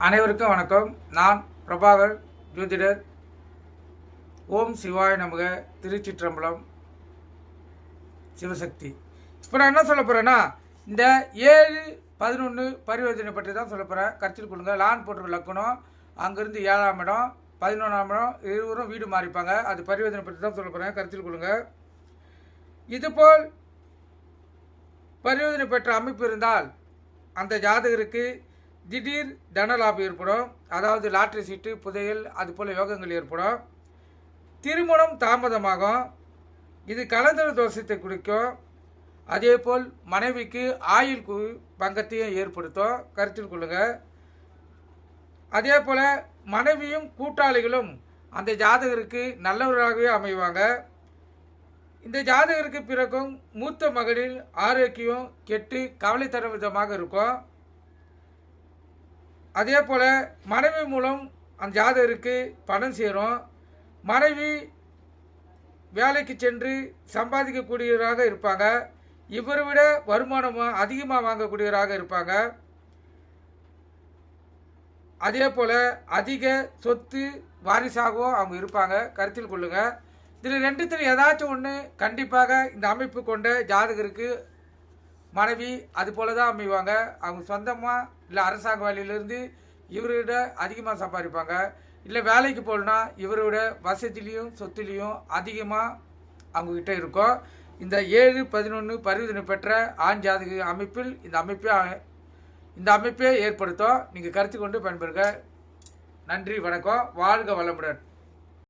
அனைவருக்கும் வணக்கம். நான் பிரபாகர் ஜோதிடர். ஓம் சிவாய நமக. திருச்சிற்றம்பலம். சிவசக்தி. இப்போ நான் என்ன சொல்ல போகிறேன்னா, இந்த 7-11 பரிவர்த்தனை பற்றி தான் சொல்ல போகிறேன். கருத்தில் கொள்ளுங்க. லான் போட்டு லக்கணும், அங்கேருந்து 7ஆம் இடம் 11ஆம் இடம் இருவரும் வீடு மாறிப்பாங்க. அது பரிவர்த்தனை பற்றி தான் சொல்ல போகிறேன். கருத்தில் கொள்ளுங்க. இதுபோல் பரிவர்த்தனை பெற்ற அமைப்பு இருந்தால் அந்த ஜாதகருக்கு திடீர் தன லாபம் ஏற்படும். அதாவது லாட்ரி சீட்டு, புதையல், அதுபோல் யோகங்கள் ஏற்படும். திருமணம் தாமதமாகும். இது கலந்தர தோஷத்தை குறிக்கும். அதேபோல் மனைவிக்கு ஆயுள் பங்கத்தையும் ஏற்படுத்தும். கருத்தில் கொள்ளுங்கள். அதே போல் மனைவியும் கூட்டாளிகளும் அந்த ஜாதகருக்கு நல்லவராகவே அமைவாங்க. இந்த ஜாதகருக்கு பிறகும் மூத்த மகளில் ஆரோக்கியம் கெட்டு கவலை தரும் விதமாக இருக்கும். அதே போல் மனைவி மூலம் அந்த ஜாதகருக்கு பணம் சேரும். மனைவி வேலைக்கு சென்று சம்பாதிக்கக்கூடியவராக இருப்பாங்க. இவரை விட வருமானம் அதிகமாக வாங்கக்கூடியவராக இருப்பாங்க. அதே போல் அதிக சொத்து வாரிசாகவும் அவங்க இருப்பாங்க. கருத்தில் கொள்ளுங்கள். இதில் ரெண்டுத்தில் ஏதாச்சும் ஒன்று கண்டிப்பாக இந்த அமைப்பு கொண்ட ஜாதகருக்கு மனைவி அது போல தான் அமைவாங்க. அவங்க சொந்தமாக இல்லை அரசாங்க வேலையிலேருந்து இவரோட அதிகமாக சம்பாதிப்பாங்க. இல்லை வேலைக்கு போகலன்னா இவரோட வசதியிலையும் சொத்துலேயும் அதிகமாக அவங்கக்கிட்ட இருக்கும். இந்த 7-11 பரிவர்த்தனை பெற்ற ஆண் ஜாதக அமைப்பில் இந்த அமைப்பே ஏற்படுத்தும். நீங்கள் கருத்து கொண்டு பயன்பெறுங்க. நன்றி, வணக்கம். வாழ்க வளமுடன்.